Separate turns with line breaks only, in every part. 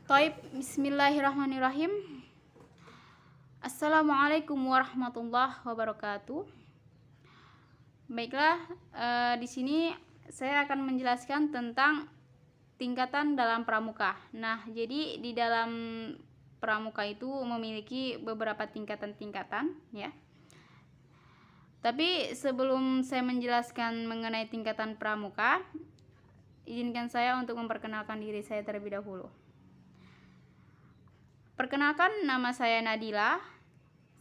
Taib, bismillahirrahmanirrahim. Assalamualaikum warahmatullahi wabarakatuh. Baiklah, di sini saya akan menjelaskan tentang tingkatan dalam pramuka. Nah, jadi di dalam pramuka itu memiliki beberapa tingkatan-tingkatan, ya. Tapi sebelum saya menjelaskan mengenai tingkatan pramuka, izinkan saya untuk memperkenalkan diri saya terlebih dahulu. Perkenalkan, nama saya Nadila.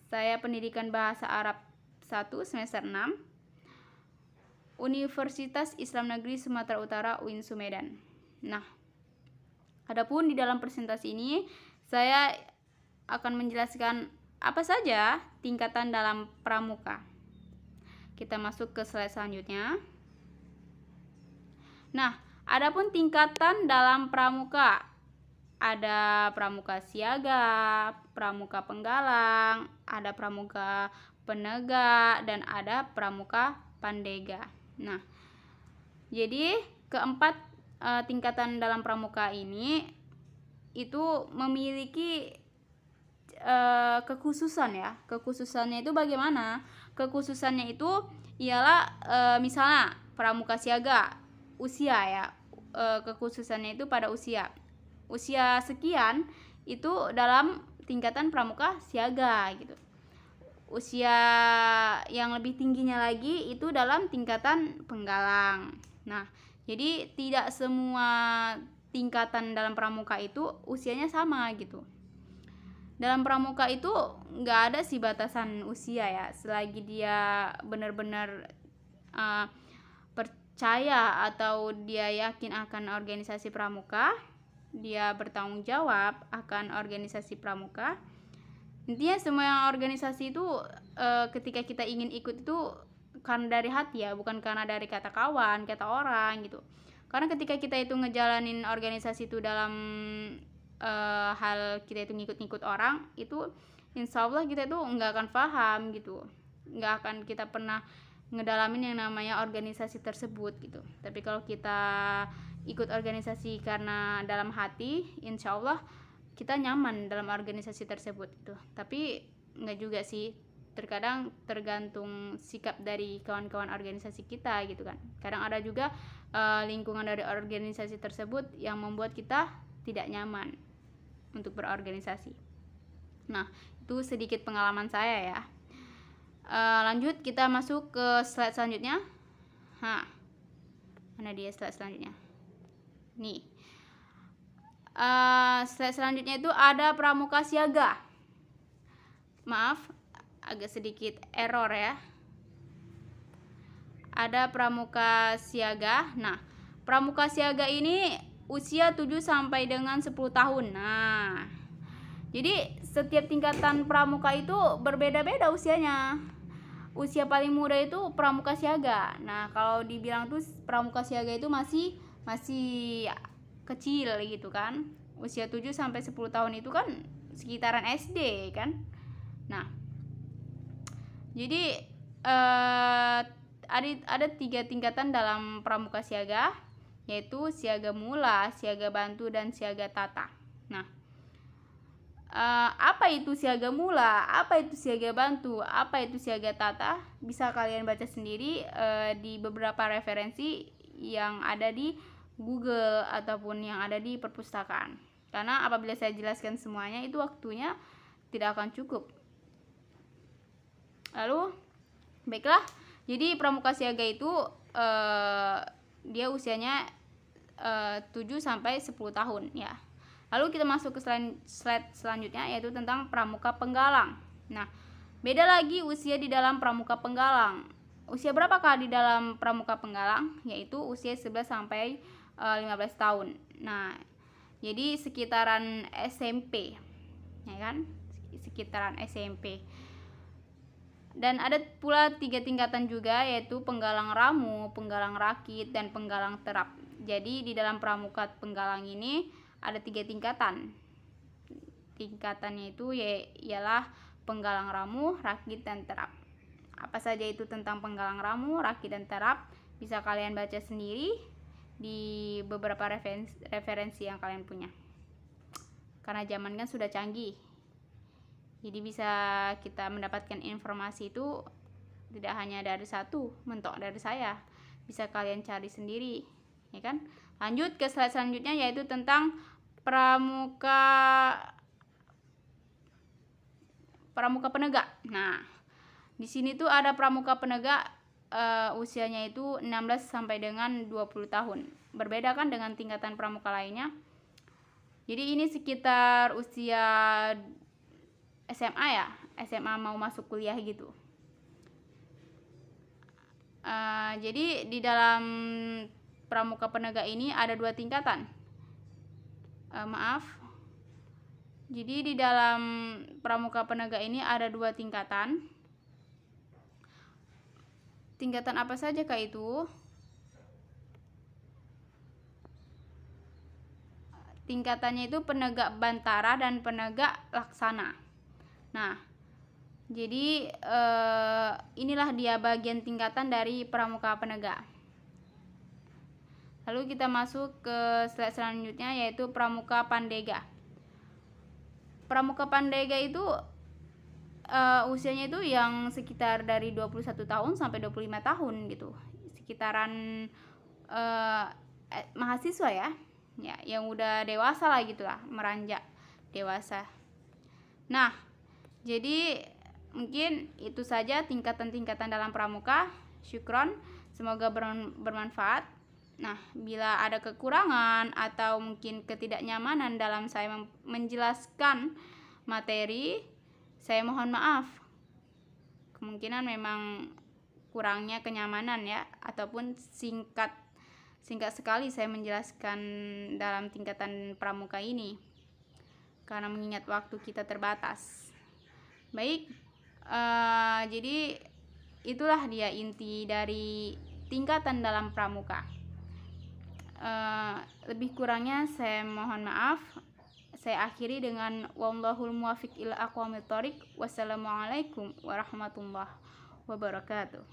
Saya pendidikan Bahasa Arab 1 semester 6, Universitas Islam Negeri Sumatera Utara UIN Sumedan. Nah, adapun di dalam presentasi ini saya akan menjelaskan apa saja tingkatan dalam pramuka. Kita masuk ke slide selanjutnya. Nah, adapun tingkatan dalam pramuka, ada pramuka siaga, pramuka penggalang, ada pramuka penegak, dan ada pramuka pandega. Nah, jadi keempat tingkatan dalam pramuka ini itu memiliki kekhususan, ya. Kekhususannya itu bagaimana? Kekhususannya itu ialah misalnya pramuka siaga, usia, ya. Kekhususannya itu pada usia sekian itu dalam tingkatan pramuka siaga gitu. Usia yang lebih tingginya lagi itu dalam tingkatan penggalang. Nah, jadi tidak semua tingkatan dalam pramuka itu usianya sama gitu. Dalam pramuka itu nggak ada sih batasan usia, ya, selagi dia benar-benar percaya atau dia yakin akan organisasi pramuka, dia bertanggung jawab akan organisasi pramuka. Intinya semua organisasi itu ketika kita ingin ikut itu karena dari hati, ya, bukan karena dari kata kawan, kata orang gitu. Karena ketika kita itu ngejalanin organisasi itu dalam hal kita itu ngikut-ngikut orang, itu insya Allah kita itu nggak akan paham gitu, nggak akan kita pernah ngedalamin yang namanya organisasi tersebut gitu. Tapi kalau kita ikut organisasi karena dalam hati, insya Allah kita nyaman dalam organisasi tersebut gitu. Tapi nggak juga sih, terkadang tergantung sikap dari kawan-kawan organisasi kita gitu kan. Kadang ada juga lingkungan dari organisasi tersebut yang membuat kita tidak nyaman untuk berorganisasi. Nah, itu sedikit pengalaman saya, ya. Lanjut, kita masuk ke slide selanjutnya. Mana dia slide selanjutnya? Nih, slide selanjutnya itu ada pramuka siaga. Maaf, agak sedikit error, ya. Ada pramuka siaga. Nah, pramuka siaga ini usia 7 sampai dengan 10 tahun. Nah, jadi setiap tingkatan pramuka itu berbeda-beda usianya. Usia paling muda itu pramuka siaga. Nah, kalau dibilang tuh pramuka siaga itu masih kecil gitu kan. Usia 7 sampai 10 tahun itu kan sekitaran SD kan. Nah, jadi ada 3 tingkatan dalam pramuka siaga, yaitu siaga mula, siaga bantu, dan siaga tata. Nah, apa itu siaga mula, apa itu siaga bantu, apa itu siaga tata, bisa kalian baca sendiri di beberapa referensi yang ada di Google ataupun yang ada di perpustakaan. Karena apabila saya jelaskan semuanya itu waktunya tidak akan cukup. Lalu, baiklah, jadi pramuka siaga itu dia usianya 7 sampai 10 tahun, ya. Lalu kita masuk ke slide selanjutnya, yaitu tentang pramuka penggalang. Nah, beda lagi usia di dalam pramuka penggalang. Usia berapakah di dalam pramuka penggalang? Yaitu usia 11 sampai 15 tahun. Nah, jadi sekitaran SMP, ya kan? Sekitaran SMP. Dan ada pula 3 tingkatan juga, yaitu penggalang ramu, penggalang rakit, dan penggalang terap. Jadi di dalam pramuka penggalang ini ada 3 tingkatan. Tingkatannya itu ialah penggalang ramu, rakit, dan terap. Apa saja itu tentang penggalang ramu, rakit, dan terap bisa kalian baca sendiri di beberapa referensi yang kalian punya. karena zaman kan sudah canggih. Jadi bisa kita mendapatkan informasi itu tidak hanya dari satu, mentok dari saya. Bisa kalian cari sendiri, ya kan? Lanjut ke slide selanjutnya, yaitu tentang pramuka penegak. Nah, di sini tuh ada pramuka penegak usianya itu 16 sampai dengan 20 tahun. Berbeda kan dengan tingkatan pramuka lainnya. Jadi ini sekitar usia SMA ya, SMA mau masuk kuliah gitu. Jadi di dalam pramuka penegak ini ada 2 tingkatan. Jadi di dalam pramuka penegak ini ada 2 tingkatan. Tingkatan apa saja kah itu? Tingkatannya itu penegak bantara dan penegak laksana. Nah, jadi inilah dia bagian tingkatan dari pramuka penegak. Lalu kita masuk ke slide selanjutnya, yaitu pramuka pandega. Pramuka pandega itu usianya itu yang sekitar dari 21 tahun sampai 25 tahun gitu. Sekitaran mahasiswa ya, yang udah dewasa lah gitulah, meranjak dewasa. Nah, jadi mungkin itu saja tingkatan-tingkatan dalam pramuka. Syukron, semoga bermanfaat. Nah, bila ada kekurangan atau mungkin ketidaknyamanan dalam saya menjelaskan materi, saya mohon maaf. Kemungkinan memang kurangnya kenyamanan ya, ataupun singkat sekali saya menjelaskan dalam tingkatan pramuka ini, karena mengingat waktu kita terbatas. Baik, jadi itulah dia inti dari tingkatan dalam pramuka. Lebih kurangnya saya mohon maaf. Saya akhiri dengan wallahul muwaffiq ila aqwamit thoriq. Wassalamualaikum warahmatullahi wabarakatuh.